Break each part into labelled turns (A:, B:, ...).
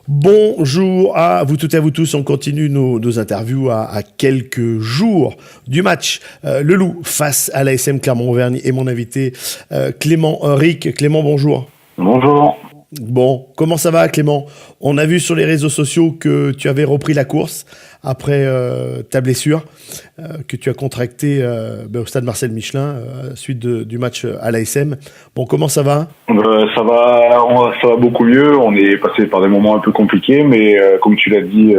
A: Bonjour à vous toutes et à vous tous. On continue nos interviews à quelques jours du match. Le Loup face à l'ASM Clermont-Auvergne et mon invité Clément Ric. Clément, bonjour.
B: Bonjour.
A: Bon, comment ça va Clément? On a vu sur les réseaux sociaux que tu avais repris la course après ta blessure que tu as contractée au stade Marcel Michelin suite du match à l'ASM. Bon, comment ça va?
B: Ça va beaucoup mieux. On est passé par des moments un peu compliqués, mais comme tu l'as dit,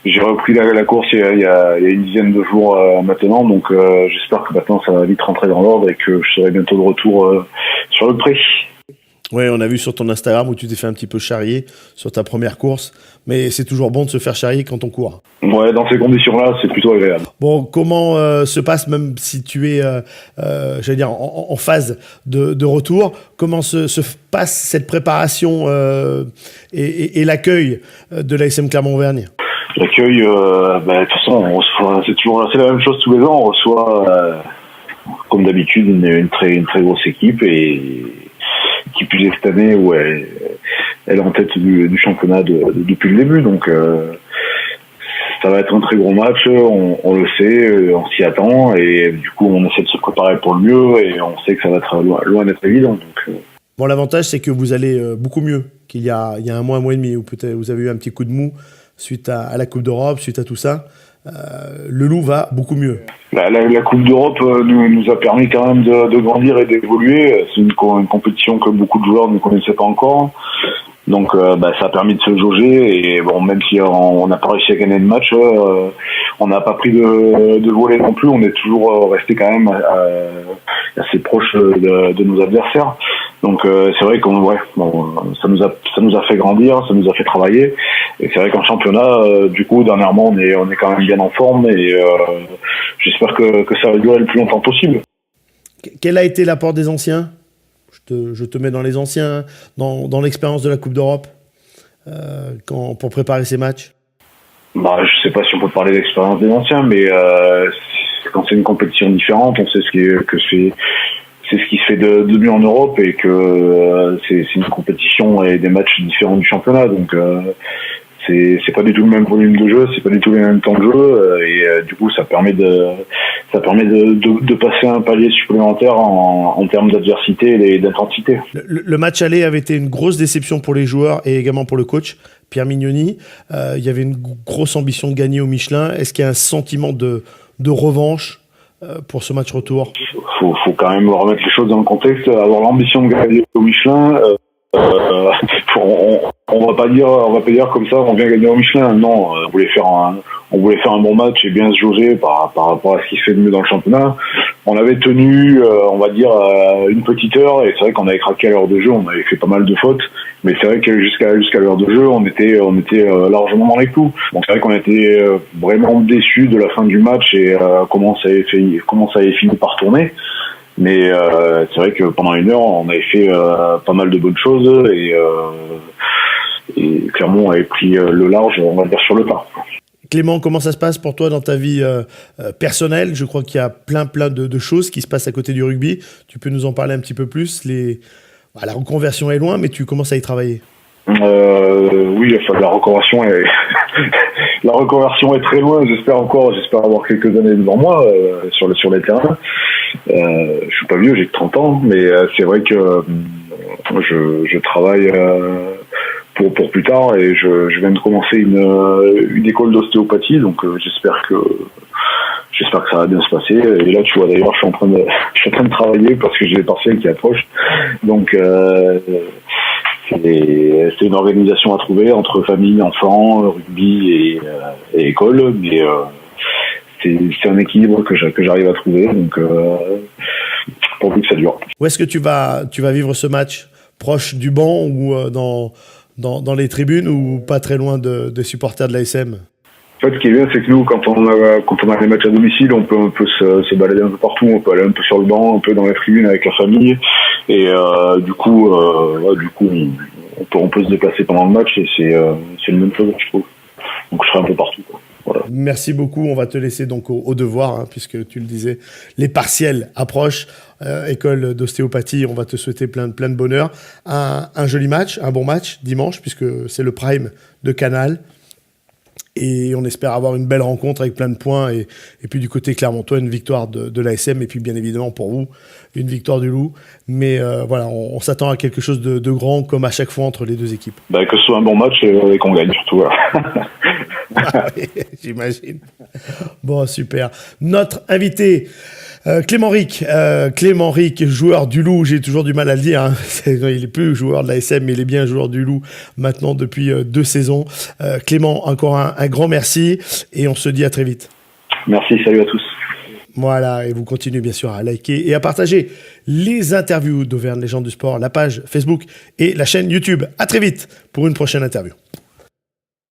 B: j'ai repris la course il y a une dizaine de jours maintenant, donc j'espère que maintenant ça va vite rentrer dans l'ordre et que je serai bientôt de retour sur le pré.
A: Ouais, on a vu sur ton Instagram où tu t'es fait un petit peu charrier sur ta première course, mais c'est toujours bon de se faire charrier quand on court.
B: Ouais, dans ces conditions-là, c'est plutôt agréable.
A: Bon, comment se passe, même si tu es, j'allais dire, en phase de retour, comment se passe cette préparation et l'accueil de l'ASM Clermont-Auvergne?
B: L'accueil, de toute façon, on reçoit, c'est la même chose tous les ans. On reçoit, comme d'habitude, une très grosse équipe et qui plus est cette année où elle est en tête du championnat depuis le début, donc ça va être un très gros match, on le sait, on s'y attend et du coup on essaie de se préparer pour le mieux et on sait que ça va être loin d'être évident. Donc,
A: Bon, l'avantage c'est que vous allez beaucoup mieux qu'il y a un mois et demi où peut-être vous avez eu un petit coup de mou suite à la Coupe d'Europe, suite à tout ça. Le Loup va beaucoup mieux.
B: La Coupe d'Europe nous a permis quand même de grandir et d'évoluer. C'est une compétition que beaucoup de joueurs ne connaissaient pas encore. Donc ça a permis de se jauger et bon, même si on n'a pas réussi à gagner le match, on n'a pas pris de volet non plus. On est toujours resté quand même assez proche de nos adversaires. Donc c'est vrai ça nous a fait grandir, ça nous a fait travailler. Et c'est vrai qu'en championnat, du coup, dernièrement, on est quand même bien en forme et j'espère que ça va durer le plus longtemps possible.
A: Quel a été l'apport des anciens? Je te mets dans les anciens, dans l'expérience de la Coupe d'Europe, pour préparer ces matchs.
B: Je sais pas si on peut parler d'expérience des anciens, mais quand c'est une compétition différente, on sait c'est ce qui se fait de mieux en Europe et que c'est une compétition et des matchs différents du championnat. Donc c'est pas du tout le même volume de jeu, c'est pas du tout les mêmes temps de jeu et du coup ça permet de passer un palier supplémentaire en termes d'adversité et d'intensité.
A: Le match aller avait été une grosse déception pour les joueurs et également pour le coach Pierre Mignoni. Il y avait une grosse ambition de gagner au Michelin. Est-ce qu'il y a un sentiment de revanche pour ce match retour?
B: Faut quand même remettre les choses dans le contexte. Avoir l'ambition de gagner au Michelin, on va pas dire comme ça on vient gagner au Michelin. Non, on voulait faire un bon match et bien se jauger par rapport à ce qui se fait de mieux dans le championnat. On avait tenu on va dire une petite heure et c'est vrai qu'on avait craqué à l'heure de jeu, on avait fait pas mal de fautes, mais c'est vrai que jusqu'à l'heure de jeu on était largement dans les clous. Donc c'est vrai qu'on était vraiment déçus de la fin du match et comment ça avait fini par tourner. Mais c'est vrai que pendant une heure, on avait fait pas mal de bonnes choses et Clermont avait pris le large, on va dire, sur le pas.
A: Clément, comment ça se passe pour toi dans ta vie personnelle? Je crois qu'il y a plein de choses qui se passent à côté du rugby. Tu peux nous en parler un petit peu plus? La reconversion est loin, mais tu commences à y travailler.
B: Oui, enfin, la reconversion est très loin. J'espère avoir quelques années devant moi sur les terrains. Je suis pas vieux, j'ai que 30 ans, mais c'est vrai que je travaille pour plus tard et je viens de commencer une école d'ostéopathie, donc j'espère que ça va bien se passer. Et là, tu vois, d'ailleurs, je suis en train de travailler parce que j'ai les partiels qui approchent. Donc c'est une organisation à trouver entre famille, enfants, rugby et école, mais c'est un équilibre que j'arrive à trouver, donc pourvu que ça dure.
A: Où est-ce que tu vas vivre ce match? Proche du banc ou dans les tribunes ou pas très loin des supporters de l'ASM?
B: En fait, ce qui est bien, c'est que nous, quand on a des matchs à domicile, on peut se balader un peu partout, on peut aller un peu sur le banc, un peu dans la tribune avec la famille, et du coup, on peut se déplacer pendant le match et c'est une bonne chose, je trouve. Donc je serai un peu partout, quoi. Voilà.
A: Merci beaucoup. On va te laisser donc au devoir, hein, puisque tu le disais, les partiels approchent. École d'ostéopathie, on va te souhaiter plein de bonheur. Un joli match, un bon match dimanche, puisque c'est le prime de Canal. Et on espère avoir une belle rencontre avec plein de points. Et puis du côté clermontois, une victoire de l'ASM. Et puis bien évidemment pour vous, une victoire du Loup. Mais voilà, on s'attend à quelque chose de grand, comme à chaque fois entre les deux équipes.
B: Que ce soit un bon match et qu'on gagne surtout.
A: Ah oui, j'imagine. Bon, super. Notre invité, Clément Ric. Clément Ric, joueur du Loup, j'ai toujours du mal à le dire. Hein. Il est plus joueur de l'ASM, mais il est bien joueur du Loup maintenant depuis 2 saisons. Clément, encore un grand merci et on se dit à très vite.
B: Merci, salut à tous.
A: Voilà, et vous continuez bien sûr à liker et à partager les interviews d'Auvergne Légende du Sport, la page Facebook et la chaîne YouTube. À très vite pour une prochaine interview.